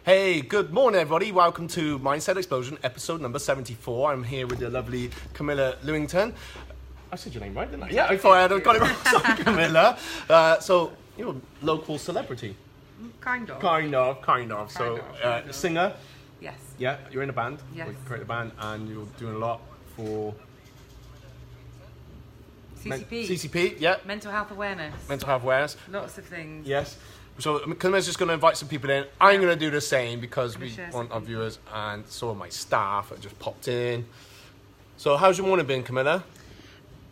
Hey, good morning everybody. Welcome to Mindset Explosion, episode number 74. I'm here with the lovely Camila Lewington. I said your name right, didn't I? Yeah, I thought I had got it wrong. Sorry, Camila. So, you're a local celebrity. Kind of. So, singer. Yes. Yeah, you're in a band. Yes. You create a band and you're doing a lot for... CCP. CCP, yeah. Mental health awareness. Mental health awareness. Lots of things. Yes. So Camila's just going to invite some people in. I'm going to do the same because we want our viewers, and so are my staff that just popped in. So how's your morning been, Camila?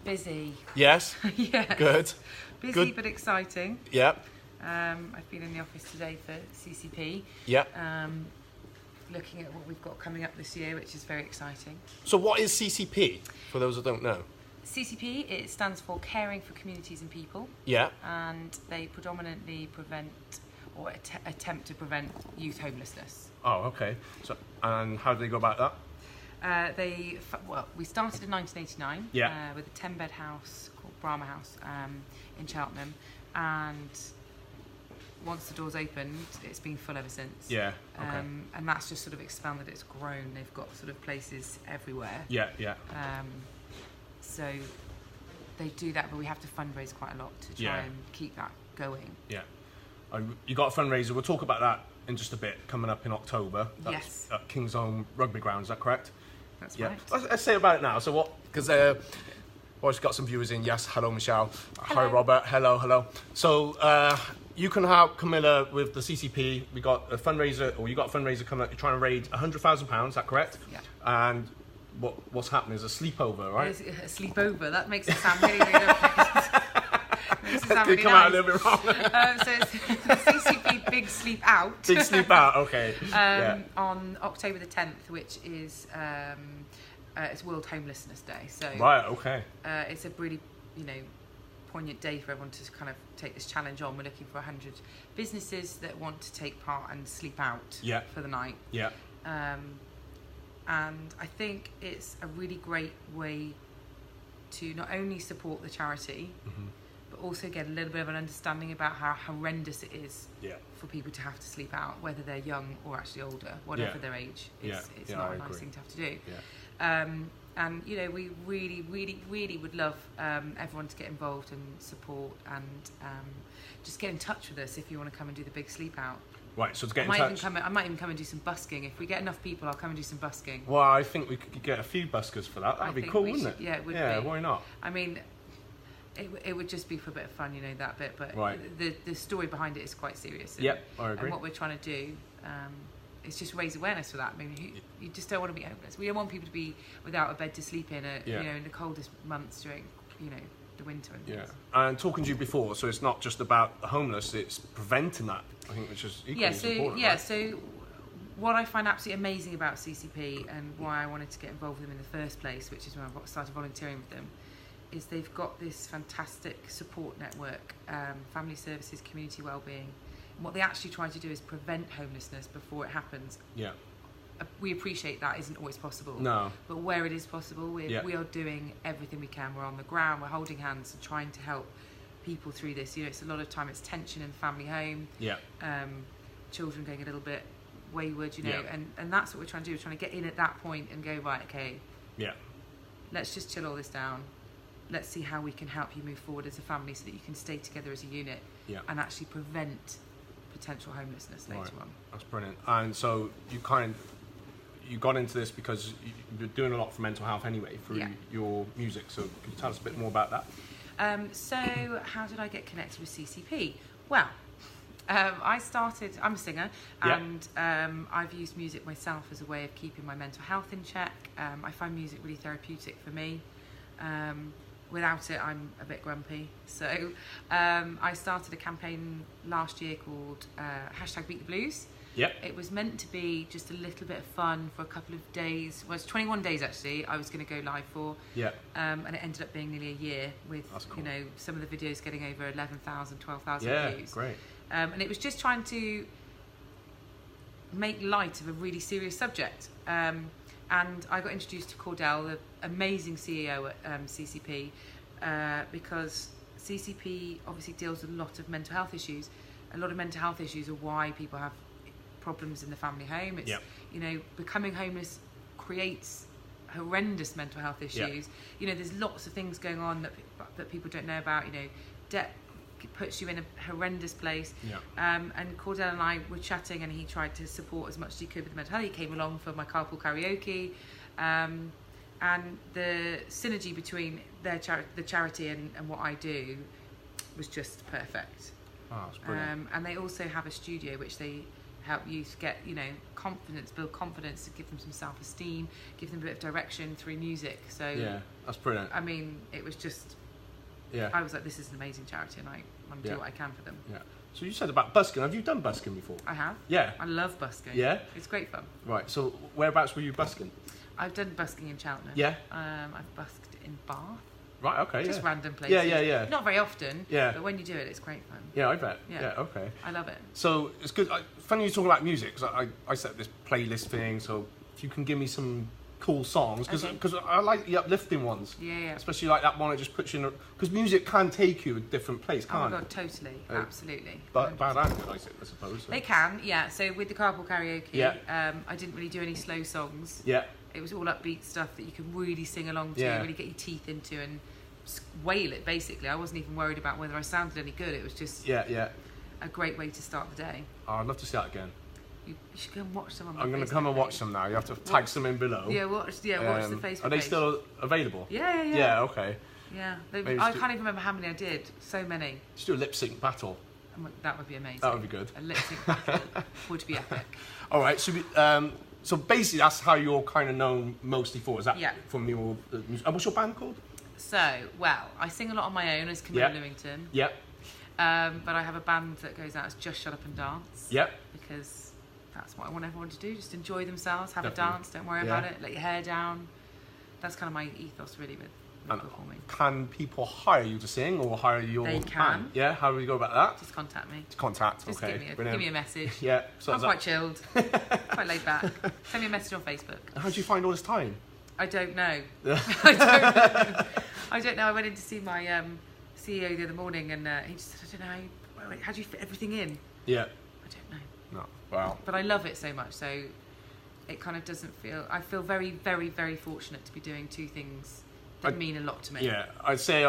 Busy. Yes? Yeah. Good. Busy Good. but exciting. Yep. I've been in the office today for CCP. Yep. Looking at what we've got coming up this year, which is very exciting. So what is CCP, for those that don't know? CCP, it stands for Caring for Communities and People. Yeah. And they predominantly prevent or attempt to prevent youth homelessness. Oh, okay. So, and how do they go about that? We started in 1989 Yeah. with a 10-bed house called Brahma House in Cheltenham, and once the doors opened, it's been full ever since. Yeah. Okay. And that's just sort of expanded. It's grown. They've got sort of places everywhere. Yeah. Yeah. So they do that, but we have to fundraise quite a lot to try and keep that going. Yeah. You got a fundraiser. We'll talk about that in just a bit, coming up in October. That's Yes. At King's Own Rugby Ground, is that correct? That's right. Let's say about it now. So what, because we've got some viewers in. Yes, hello Michelle. Hello. Hi Robert. Hello. So you can help Camila with the CCP. We got a fundraiser, or you got a fundraiser coming up. You're trying to raise £100,000, is that correct? Yeah. And what's happening is a sleepover, right? It's a sleepover. That makes it sound really, really lovely. Makes it sound Could really come nice. out a little bit wrong. So it's CCP Big Sleep Out. Big sleep out, okay. On October the 10th, which is it's World Homelessness Day. So Right, okay. it's a really, poignant day for everyone to kind of take this challenge on. We're looking for 100 businesses that want to take part and sleep out for the night. Yeah. And I think it's a really great way to not only support the charity, but also get a little bit of an understanding about how horrendous it is for people to have to sleep out, whether they're young or actually older, whatever their age. It's not a nice thing to have to do. Yeah. And, we really, really, really would love everyone to get involved and support, and just get in touch with us if you want to come and do the big sleep out. Right, so to get in touch... I might even come and do some busking. If we get enough people, I'll come and do some busking. Well, I think we could get a few buskers for that. That'd be cool, wouldn't it? Yeah, it would be. Yeah, why not? I mean, it would just be for a bit of fun, that bit. But right. the story behind it is quite serious. And, Yep, I agree. And what we're trying to do is just raise awareness for that. I mean, you just don't want to be homeless. We don't want people to be without a bed to sleep in, in the coldest months during, the winter and things. Yeah. And talking to you before, so it's not just about the homeless, it's preventing that, I think, which is equally as important. Yeah, right? so what I find absolutely amazing about CCP, and why I wanted to get involved with them in the first place, which is when I started volunteering with them, is they've got this fantastic support network, family services, community wellbeing. And what they actually try to do is prevent homelessness before it happens. Yeah. We appreciate that isn't always possible. No. But where it is possible, we are doing everything we can. We're on the ground, we're holding hands and trying to help people through this. It's a lot of time, it's tension in the family home. Yeah. Children going a little bit wayward, and that's what we're trying to do. We're trying to get in at that point and go, right, okay. Yeah. Let's just chill all this down. Let's see how we can help you move forward as a family so that you can stay together as a unit and actually prevent potential homelessness later on. That's brilliant. And so you got into this because you're doing a lot for mental health anyway through your music. So can you tell us a bit more about that? So how did I get connected with CCP? Well, I'm a singer, and I've used music myself as a way of keeping my mental health in check. I find music really therapeutic for me. Without it, I'm a bit grumpy. So I started a campaign last year called #BeatTheBlues. Yep. It was meant to be just a little bit of fun for a couple of days. Well, it's 21 days actually. I was going to go live for. Yeah. And it ended up being nearly a year with cool. some of the videos getting over 11,000, 12,000 views. Great. And it was just trying to make light of a really serious subject. And I got introduced to Cordell, the amazing CEO at CCP, because CCP obviously deals with a lot of mental health issues. A lot of mental health issues are why people have problems in the family home. It's, Yep. you know, becoming homeless creates horrendous mental health issues. Yep. You know, there's lots of things going on that people don't know about. You know, debt puts you in a horrendous place. Yeah. And Cordell and I were chatting, and he tried to support as much as he could with the mental health. He came along for my carpool karaoke, and the synergy between the charity and what I do was just perfect. Oh, that's brilliant. And they also have a studio which they help youth get, you know, confidence, build confidence, to give them some self-esteem, give them a bit of direction through music. So Yeah, that's brilliant. I mean, it was just, Yeah. I was like, this is an amazing charity, and I want to do what I can for them. Yeah. So you said about busking. Have you done busking before? I have. Yeah. I love busking. Yeah? It's great fun. Right. So whereabouts were you busking? I've done busking in Cheltenham. Yeah. I've busked in Bath. Right. Okay. Just yeah. random places. Yeah. Not very often. Yeah. But when you do it, it's great fun. Yeah, I bet. Yeah. Yeah. Okay. I love it. So it's good. Funny you talk about music, because I set this playlist thing. So if you can give me some cool songs, because I like the uplifting ones. Yeah. Especially like that one that just puts you in. Because music can take you a different place, Oh can't my it? God, totally, absolutely. But bad advertising, I suppose. So. They can, yeah. So with the carpool karaoke, Yeah. I didn't really do any slow songs. Yeah. It was all upbeat stuff that you can really sing along to, Yeah. really get your teeth into and wail it, basically. I wasn't even worried about whether I sounded any good. It was just Yeah. a great way to start the day. Oh, I'd love to see that again. You should go and watch them on my I'm going to Facebook come and watch page. them now. You have to tag some in below. Yeah, watch the Facebook page. Are they still available? Yeah. Yeah, okay. Yeah. Maybe I just can't even remember how many I did. So many. Just do a lip sync battle. That would be amazing. That would be good. A lip sync battle would be epic. All right, so basically that's how you're kind of known mostly for. Is that Yeah. from your music? What's your band called? So, well, I sing a lot on my own as Camila Yeah. Lewington. Yep. But I have a band that goes out as Just Shut Up and Dance. Yep. Because that's what I want everyone to do. Just enjoy themselves, have Definitely. a dance, don't worry about it, let your hair down. That's kind of my ethos really with performing. Can people hire you to sing or hire your They band? can. Yeah, how do we go about that? Just contact me. Contact, Just okay. give me a message. Yeah. So I'm quite chilled, quite laid back. Send me a message on Facebook. How do you find all this time? I don't know. I don't know. I went in to see my CEO the other morning, and he just said, I don't know, how do you fit everything in? Yeah. I don't know. No. Wow. But I love it so much, so it kind of doesn't feel... I feel very, very, very fortunate to be doing two things that mean a lot to me. Yeah, I'd say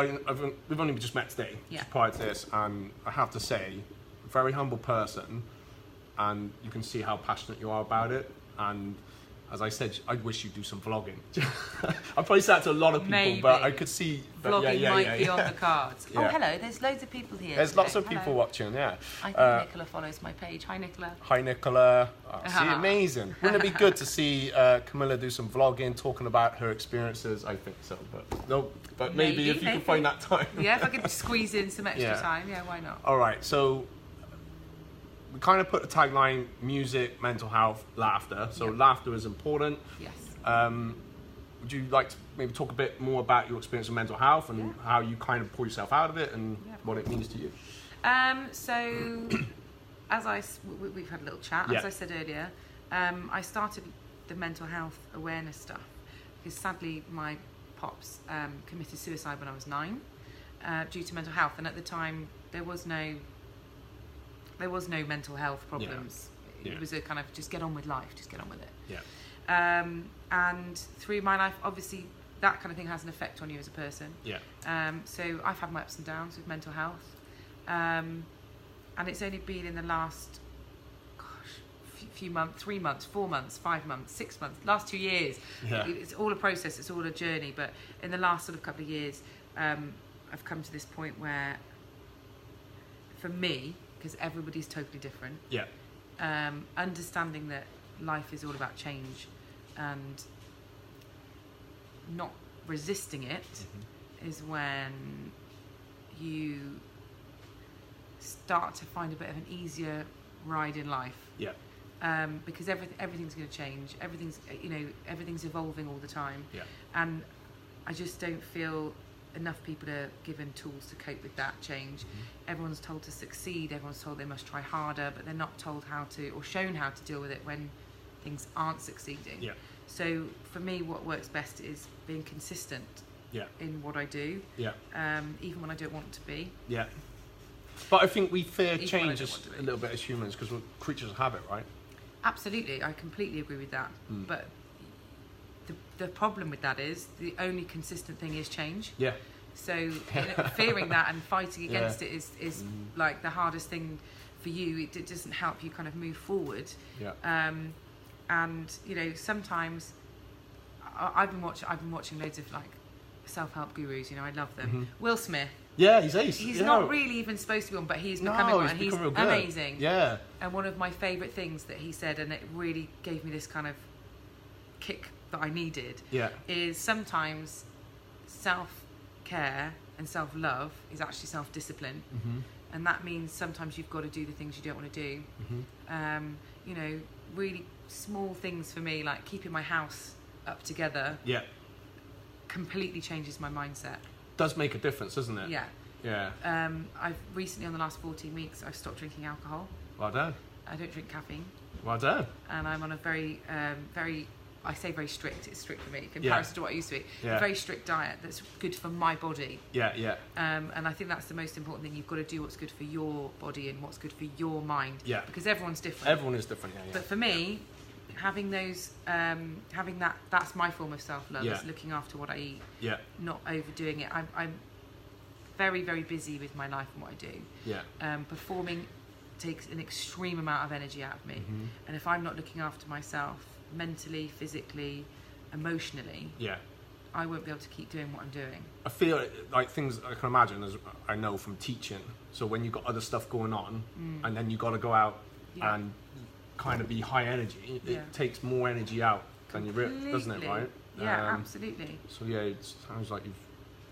we've only just met today, Yeah. just prior to this, and I have to say, very humble person, and you can see how passionate you are about it. And as I said, I wish you'd do some vlogging. I probably said that to a lot of people, Maybe. but I could see Vlogging might be on the cards. Yeah. Oh, hello, there's loads of people here. There's lots of today. people Hello. watching, yeah. I think Nicola follows my page. Hi, Nicola. Hi, Nicola. Oh, see, amazing. Wouldn't it be good to see Camilla do some vlogging, talking about her experiences? I think so, but maybe if you can find that time. Yeah, if I could squeeze in some extra Yeah. time, yeah, why not? All right, so we kind of put the tagline: music, mental health, laughter. So Yep. laughter is important. Yes. Would you like to maybe talk a bit more about your experience of mental health and Yeah. how you kind of pull yourself out of it and Yeah. what it means to you? So, we've had a little chat. Yeah. As I said earlier, I started the mental health awareness stuff because sadly my pops committed suicide when I was 9 due to mental health, and at the time there was no mental health problems. Yeah. It was a kind of just get on with life, just get on with it. Yeah. And through my life, obviously, that kind of thing has an effect on you as a person. Yeah. So I've had my ups and downs with mental health. And it's only been in the last, few months, 3 months, 4 months, 5 months, 6 months, last 2 years. Yeah. It's all a process, it's all a journey. But in the last sort of couple of years, I've come to this point where, for me, because everybody's totally different, Yeah. understanding that life is all about change and not resisting it is when you start to find a bit of an easier ride in life. Yeah. Because everything's going to change. Everything's evolving all the time. Yeah. And I just don't feel enough people are given tools to cope with that change. Everyone's told to succeed. Everyone's told they must try harder, but they're not told how to or shown how to deal with it when things aren't succeeding. Yeah. So for me, what works best is being consistent Yeah. in what I do, Yeah. even when I don't want to be. Yeah. But I think we fear Even when I change don't want to be. a little bit as humans because we're creatures of habit, right? Absolutely, I completely agree with that. But the problem with that is the only consistent thing is change. Yeah. So fearing that and fighting against it is like the hardest thing for you. It doesn't help you kind of move forward. Yeah. And you know, sometimes I've been watching loads of like self-help gurus. You know, I love them. Will Smith. Yeah, he's ace. He's not really even supposed to be on, but he's becoming one, and he's amazing. Yeah. And one of my favourite things that he said, and it really gave me this kind of kick that I needed, is sometimes self-care and self-love is actually self-discipline. And that means sometimes you've got to do the things you don't want to do. You know, really small things for me, like keeping my house up together, completely changes my mindset. Does make a difference, doesn't it? Yeah. I've recently, on the last 14 weeks, I've stopped drinking alcohol. Well done. I don't drink caffeine. Well done. And I'm on a very strict, it's strict for me, in comparison to what I used to eat. A very strict diet that's good for my body. And I think that's the most important thing. You've got to do what's good for your body and what's good for your mind. Because everyone's different. Everyone is different, But for me, having those, that's my form of self-love, is looking after what I eat, not overdoing it. I'm very, very busy with my life and what I do. Performing takes an extreme amount of energy out of me. And if I'm not looking after myself, mentally, physically, emotionally, I won't be able to keep doing what I'm doing. I feel like things I can imagine, as I know from teaching. So when you've got other stuff going on, and then you've got to go out and kind of be high energy, it takes more energy out than you doesn't it, right? Yeah, absolutely. So yeah, it sounds like you've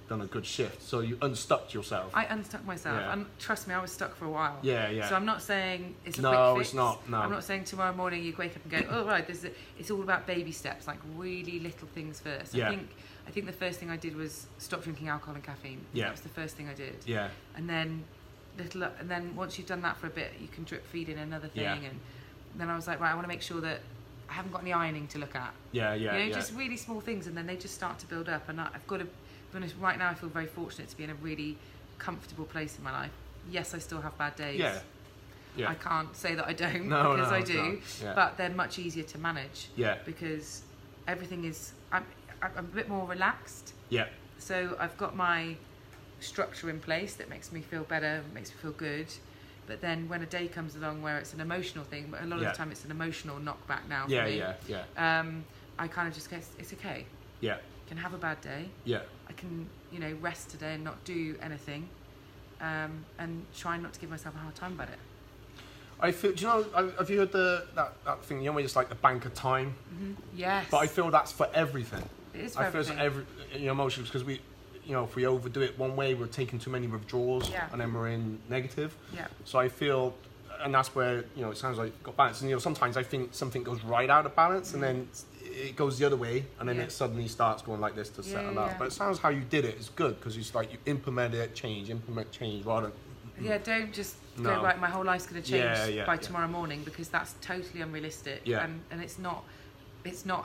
done a good shift. So you unstuck yourself. I unstuck myself, and trust me, I was stuck for a while. Yeah. So I'm not saying it's a no, quick fix. It's not. No, I'm not saying tomorrow morning you wake up and go, oh right, it's all about baby steps, like really little things first. I think the first thing I did was stop drinking alcohol and caffeine. That was the first thing I did. And then once you've done that for a bit, you can drip feed in another thing. And then I was like, right, I want to make sure that I haven't got any ironing to look at. You know, just really small things, and then they just start to build up. And I've got to be honest, right now I feel very fortunate to be in a really comfortable place in my life. Yes, I still have bad days. I can't say that I don't, because I do. But they're much easier to manage. Because everything is, I'm a bit more relaxed. So I've got my structure in place that makes me feel better, makes me feel good. But then when a day comes along where it's an emotional thing, but a lot of the time it's an emotional knockback now for me. I kind of just guess it's okay. I can have a bad day. I can, you know, rest today and not do anything, and try not to give myself a hard time about it. I feel. Do you know? Have you heard that thing? You know, where it's like the bank of time. Yes. But I feel that's for everything. It is for everything. I feel it's emotions, because we, you know, if we overdo it one way, we're taking too many withdrawals, and then we're in negative. So I feel, and that's where, you know, it sounds like you've got balance. And you know, sometimes I think something goes right out of balance, and then it goes the other way, and then it suddenly starts going like this to settle out. But it sounds how you did it is good, because it's like you implement change rather than don't just go, right, my whole life's going to change by tomorrow morning, because that's totally unrealistic. And it's not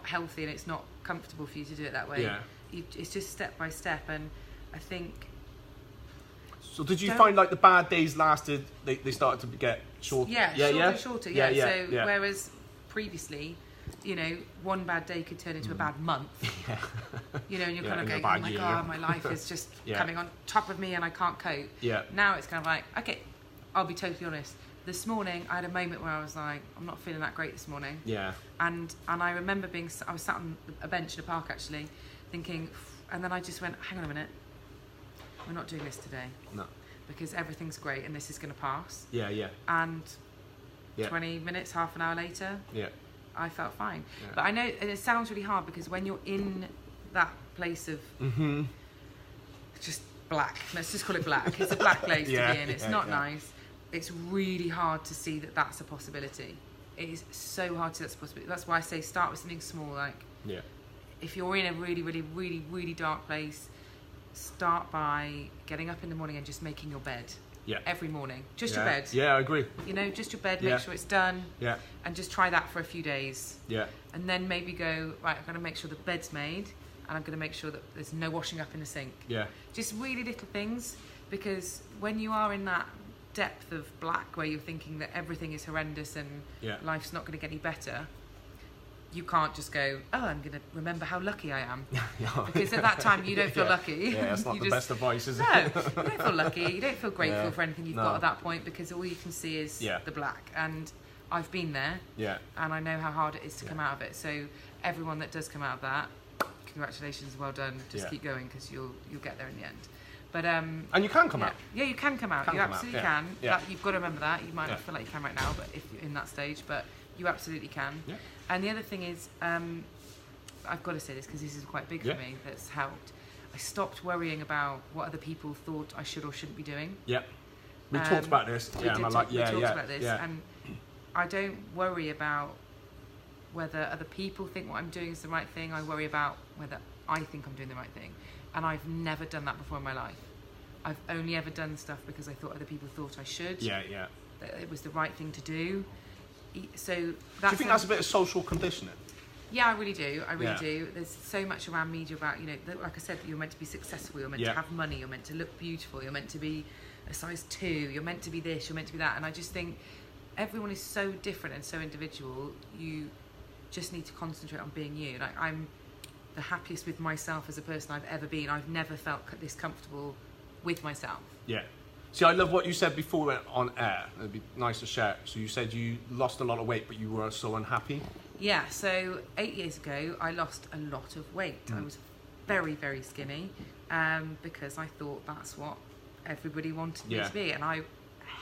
healthy, and it's not comfortable for you to do it that way. It's just step by step. And I think, so did you find like the bad days lasted, they started to get shorter? Shorter. So whereas previously, you know, one bad day could turn into a bad month. You know, and you're kind of going, oh my God, my life is just coming on top of me and I can't cope. Now it's kind of like, okay, I'll be totally honest. This morning I had a moment where I was like, I'm not feeling that great this morning. And I remember I was sat on a bench in a park actually, thinking, and then I just went, hang on a minute, we're not doing this today. No. Because everything's great and this is going to pass. And 20 minutes, half an hour later, I felt fine. But I know, and it sounds really hard, because when you're in that place of just black, let's just call it black, it's a black place to be in, it's not nice, it's really hard to see that that's a possibility. It is so hard to see that's a possibility. That's why I say start with something small, like if you're in a really, really, really, really dark place, start by getting up in the morning and just making your bed. Every morning. Just your bed. I agree. You know, just your bed, make sure it's done. And just try that for a few days. And then maybe go, right, I'm going to make sure the bed's made, and I'm going to make sure that there's no washing up in the sink. Just really little things, because when you are in that depth of black where you're thinking that everything is horrendous and life's not going to get any better, you can't just go, oh, I'm going to remember how lucky I am. Because at that time, you don't feel lucky. Yeah, that's not the best advice, is it? No, you don't feel lucky. You don't feel grateful for anything you've got at that point, because all you can see is the black. And I've been there, and I know how hard it is to come out of it. So everyone that does come out of that, congratulations, well done. Just keep going, because you'll get there in the end. But and you can come out. Yeah, you can come out. You absolutely can. Yeah. You've got to remember that. You might not feel like you can right now, but if you're in that stage, but you absolutely can. Yeah. And the other thing is, I've got to say this because this is quite big for me, that's helped. I stopped worrying about what other people thought I should or shouldn't be doing. Yeah. We talked about this. We talked about this. Yeah. And I don't worry about whether other people think what I'm doing is the right thing. I worry about whether I think I'm doing the right thing. And I've never done that before in my life. I've only ever done stuff because I thought other people thought I should. Yeah. That it was the right thing to do. So that's, do you think that's a bit of social conditioning? Yeah, I really do. I really do. There's so much around media about, like I said, you're meant to be successful, you're meant to have money, you're meant to look beautiful, you're meant to be a size 2, you're meant to be this, you're meant to be that. And I just think everyone is so different and so individual. You just need to concentrate on being you. Like, I'm the happiest with myself as a person I've ever been. I've never felt this comfortable with myself. Yeah. See, I love what you said before we went on air. It'd be nice to share. So you said you lost a lot of weight, but you were so unhappy. Yeah, so 8 years ago, I lost a lot of weight. I was very, very skinny because I thought that's what everybody wanted me to be, and I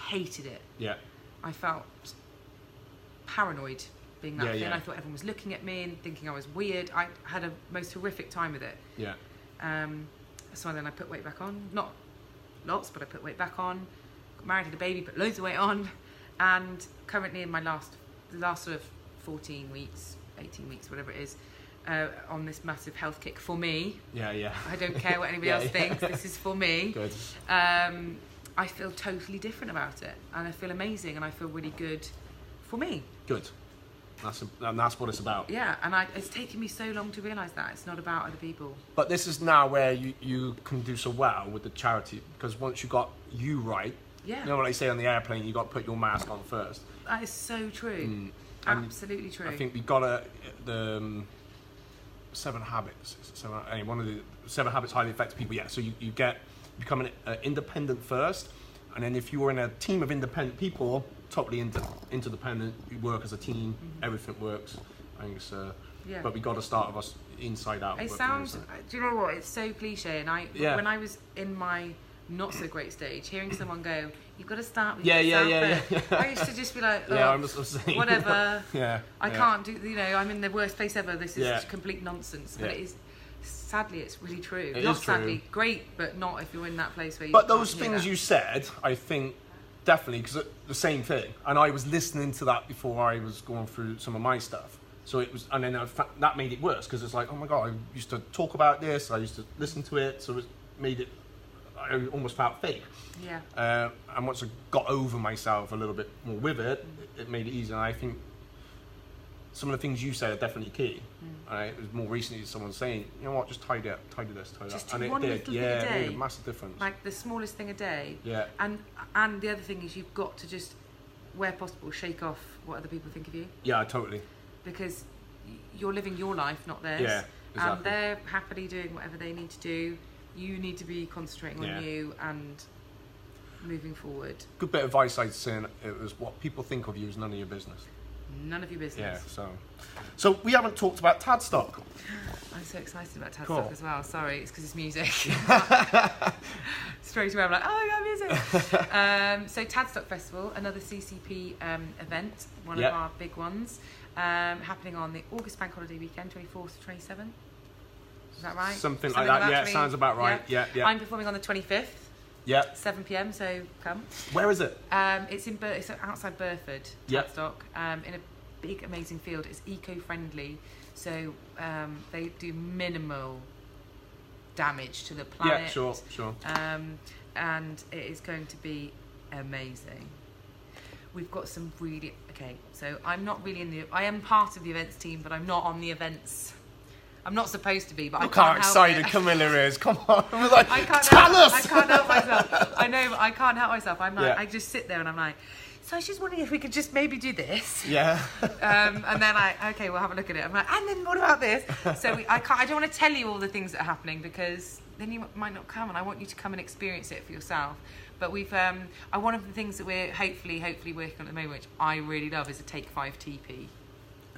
hated it. Yeah. I felt paranoid being that thin. I thought everyone was looking at me and thinking I was weird. I had a most horrific time with it. Yeah. So then I put weight back on. Not lots, but I put weight back on. Got married, had a baby, put loads of weight on. And currently in my the last sort of 14 weeks, 18 weeks, whatever it is, on this massive health kick for me. Yeah. I don't care what anybody else thinks. This is for me. Good. I feel totally different about it. And I feel amazing, and I feel really good for me. Good. And that's what it's about. Yeah, and it's taken me so long to realise that. It's not about other people. But this is now where you can do so well with the charity, because once you got you right, you know what I say on the airplane, you got to put your mask on first. That is so true. Absolutely true. I think we got the 7 habits. One of the 7 habits highly effective people. Yeah, so you become an independent first, and then if you're in a team of independent people, totally interdependent, you work as a team, everything works. I think it's but we got to start with us inside out. It sounds, do you know what, it's so cliche, and when I was in my not so great stage, hearing someone go, you've got to start with yourself. I used to just be like, I'm just saying, whatever. I can't do, I'm in the worst place ever, this is complete nonsense. But it is, sadly, it's really true. Not sadly, great, but not if you're in that place where you But those things you said, I think, definitely, because the same thing. And I was listening to that before I was going through some of my stuff. So it was, and then that made it worse, because it's like, oh my God, I used to talk about this, I used to listen to it, so it made it, I almost felt fake. Yeah. And once I got over myself a little bit more with it, it made it easier. And I think some of the things you said are definitely key. It was more recently someone saying, you know what, just tidy this, tidy that. Just and one little thing a day. It made a massive difference. Like the smallest thing a day. Yeah. And the other thing is, you've got to just, where possible, shake off what other people think of you. Yeah, totally. Because you're living your life, not theirs. Yeah, exactly. And they're happily doing whatever they need to do. You need to be concentrating on you and moving forward. Good bit of advice I'd say, it was, what people think of you is none of your business. None of your business. Yeah, so we haven't talked about Tadstock. I'm so excited about Tadstock as well. Sorry, it's because it's music. Straight away I'm like, oh, I got music. So Tadstock Festival, another CCP event, one of our big ones, happening on the August Bank Holiday weekend, 24th to 27th. Is that right? Something like that, yeah, sounds about right. Yeah. I'm performing on the 25th. Yeah. 7 p.m, so come. Where is it? It's outside Burford, Tadstock, in a big, amazing field. It's eco-friendly, so they do minimal damage to the planet. Yeah, sure. And it is going to be amazing. We've got some really... Okay, so I'm not really I am part of the events team, but I'm not on the events. I'm not supposed to be, but Look I how can't excited help it. Camilla is. Come on. I was like, I can't tell help, us. I can't help myself. I know, but I can't help myself. I'm like, Yeah. I just sit there and I'm like, so I was just wondering if we could just maybe do this. Yeah. And then okay, we'll have a look at it. I'm like, and then what about this? So I don't want to tell you all the things that are happening because then you might not come, and I want you to come and experience it for yourself. But one of the things that we're hopefully working on at the moment, which I really love, is a Take 5 TP.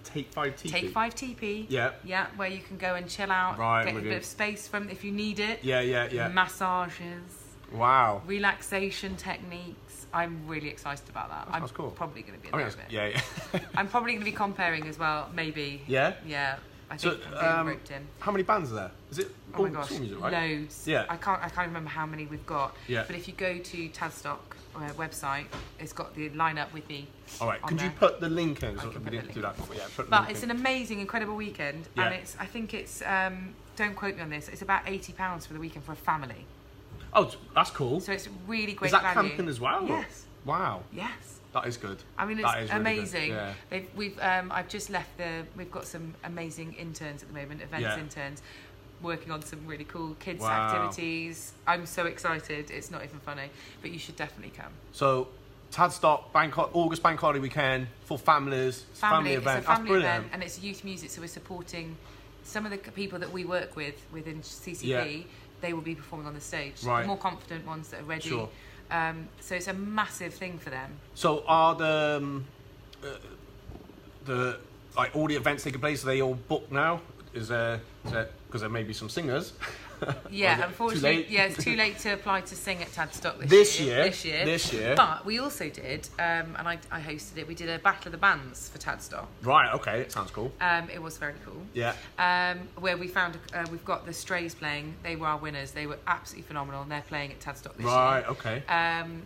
Take 5 TP. Take 5 TP. Yeah. Yeah, where you can go and chill out, Right, get a bit of space from if you need it. Yeah. Massages, Wow. relaxation techniques. I'm really excited about that. That's cool. Probably going to be I in mean, there a bit. yeah. I'm probably going to be comparing as well, maybe. Yeah? Yeah. I So, think I'm roped in. how many bands are there? Is it Oh my all gosh, school music, right? loads. Yeah. I can't remember how many we've got. Yeah. But if you go to Tadstock website, it's got the lineup with me. All right. on Could you there. put the link in? I So can we put the didn't do link that before. Yeah. Put the But link it's in. an amazing, incredible weekend, Yeah. and I think it's don't quote me on this. It's about £80 for the weekend for a family. Oh, that's cool. So it's really great Is that value. camping as well? or- Yes. Wow. Yes. That is good. I mean, That it's is really good. amazing. Yeah. I've just left we've got some amazing interns at the moment, events Yeah. interns, working on some really cool kids Wow. activities. I'm so excited. It's not even funny, but you should definitely come. So, Tadstock, August Bank Holiday weekend for families. It's a family event. It's a family That's brilliant. event, and it's youth music, so we're supporting some of the people that we work with within CCP. Yeah. They will be performing on the stage. Right. The more confident ones that are ready. Sure. So it's a massive thing for them. So, are the like all the events taking place? Are they all booked now? Is there because there may be some singers? Yeah, Or is it unfortunately, too late? yeah, it's too late to apply to sing at Tadstock This This year. But we also did, and I hosted it. We did a battle of the bands for Tadstock. Right. Okay. It sounds cool. It was very cool. Yeah. Where we found we've got the Strays playing. They were our winners. They were absolutely phenomenal, and they're playing at Tadstock this Right. year. Okay.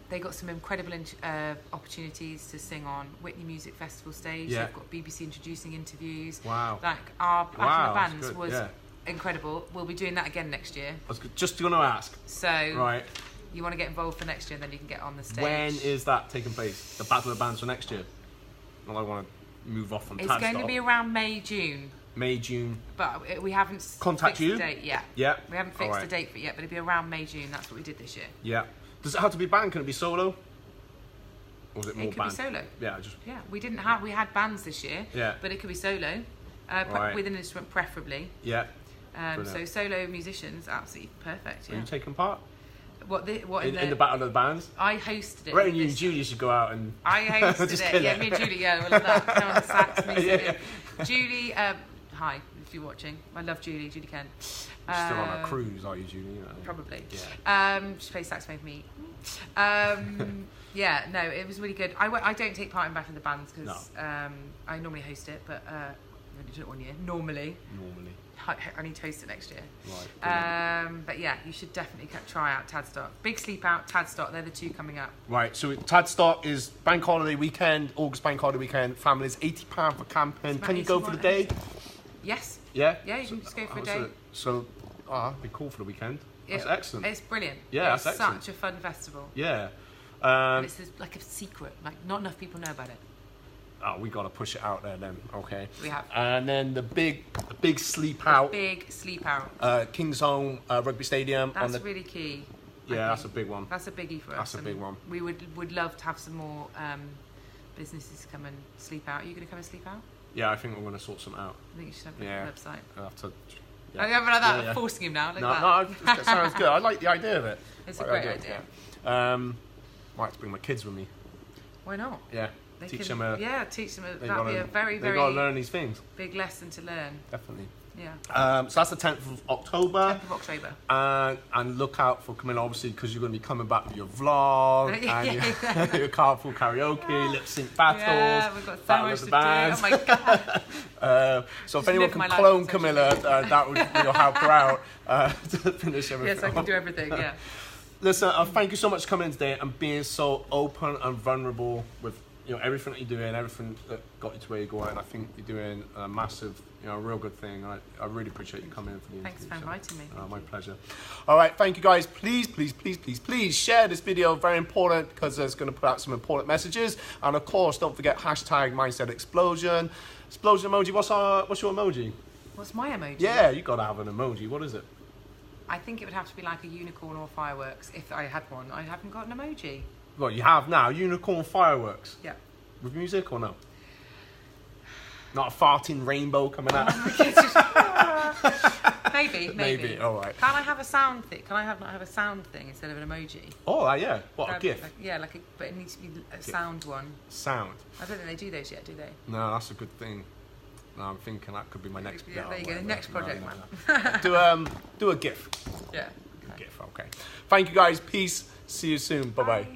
They got some incredible opportunities to sing on Whitney Music Festival stage. Yeah. They've got BBC introducing interviews. Wow. Like our battle Wow, of that's bands good, was yeah. incredible. We'll be doing that again next year. I was just going to ask. So Right. you want to get involved for next year, and then you can get on the stage. When is that taking place? The Battle of the Bands for next year? Well, I want to move off from It's Tadstock. going to be around May, June, May, June. but we haven't Contact fixed you? the date yet. Yeah. We haven't fixed Alright. a date for it yet, but it'll be around May, June. That's what we did this year. Yeah. Does it have to be band? Can it be solo? Or is it more It could band? be solo. Yeah. Just. Yeah, we had bands this year. Yeah. But it could be solo, Right. with an instrument preferably. Yeah. So Brilliant. solo musicians, absolutely perfect. Are Yeah. you taking part What in the Battle of the Bands? I hosted it. I reckon you this- and Julie should go out and. I hosted Just it. kill Yeah, it. me and Julie. Yeah, all of that. Go on the sax, me Yeah, singing. Julie, hi if you're watching. I love Julie. Julie Kent. Still on a cruise, are you, Julie? You know? Probably. Yeah. She plays saxophone for me. Yeah, no, it was really good. I don't take part in Battle of the Bands because I normally host it, but I only did it 1 year. Normally. I need to host it next year. Right. But yeah, you should definitely try out Tadstock. Big Sleep Out, Tadstock, they're the two coming up. Right, so Tadstock is Bank Holiday weekend, August Bank Holiday weekend. Families, £80 for camping. It's Can you go for the day? Yes. Yeah? Yeah, you can just go for a day. That'd be cool for the weekend. That's It- excellent. It's brilliant. Yeah, it's that's excellent. such a fun festival. Yeah. And it's like a secret. Like, not enough people know about it. We got to push it out there then. Okay. We have. And then the big sleep out. Big Sleep Out. King's Home Rugby Stadium. That's on the, really key. I yeah, that's a think. big one. That's a biggie for us. That's a big and one. We would love to have some more businesses come and sleep out. Are you going to come and sleep out? Yeah, I think we're going to sort something out. I think you should have Yeah. a website. I'll have to. Yeah. I like that. Yeah. Forcing him now. Look No, at that. that sounds good. I like the idea of it. It's a Like great the idea. Yeah. Might have to bring my kids with me. Why not? Yeah. They teach can, them. teach them. They That'd be gotta- a very, They got to very learn these things. big lesson to learn. Definitely. Yeah. So that's the 10th of October. 10th of October. And look out for Camila, obviously, because you're going to be coming back with your vlog and your carpool karaoke, lip sync battles. Yeah, we've got so Battle much of to the do. Bands. Oh my god. So if Just anyone live can my life clone on social Camila, that would you'll help her out to finish everything. Yes, I can do everything. Yeah. Listen, thank you so much for coming in today and being so open and vulnerable with everything that you're doing, everything that got you to where you're going. And I think you're doing a massive, real good thing. I really appreciate you coming in for the Thanks for interview. inviting me. My pleasure. All right, thank you guys. Please share this video. Very important because it's going to put out some important messages. And of course, don't forget #Mindset Explosion. Explosion emoji. What's your emoji? What's my emoji? Yeah, you gotta have an emoji. What is it? I think it would have to be like a unicorn or fireworks. If I had one, I haven't got an emoji. Well, you have now. Unicorn fireworks. Yeah. With music or no? Not a farting rainbow coming out. Maybe. All right. Can I have a sound thing? Can I not have a sound thing instead of an emoji? Oh, yeah. What, a GIF? But it needs to be a sound one. Sound. I don't think they do those yet, do they? No, that's a good thing. No, I'm thinking that could be my next. Yeah, there you go. The next project, man. Do a GIF. Yeah. GIF. Okay. Thank you guys. Peace. See you soon. Bye bye.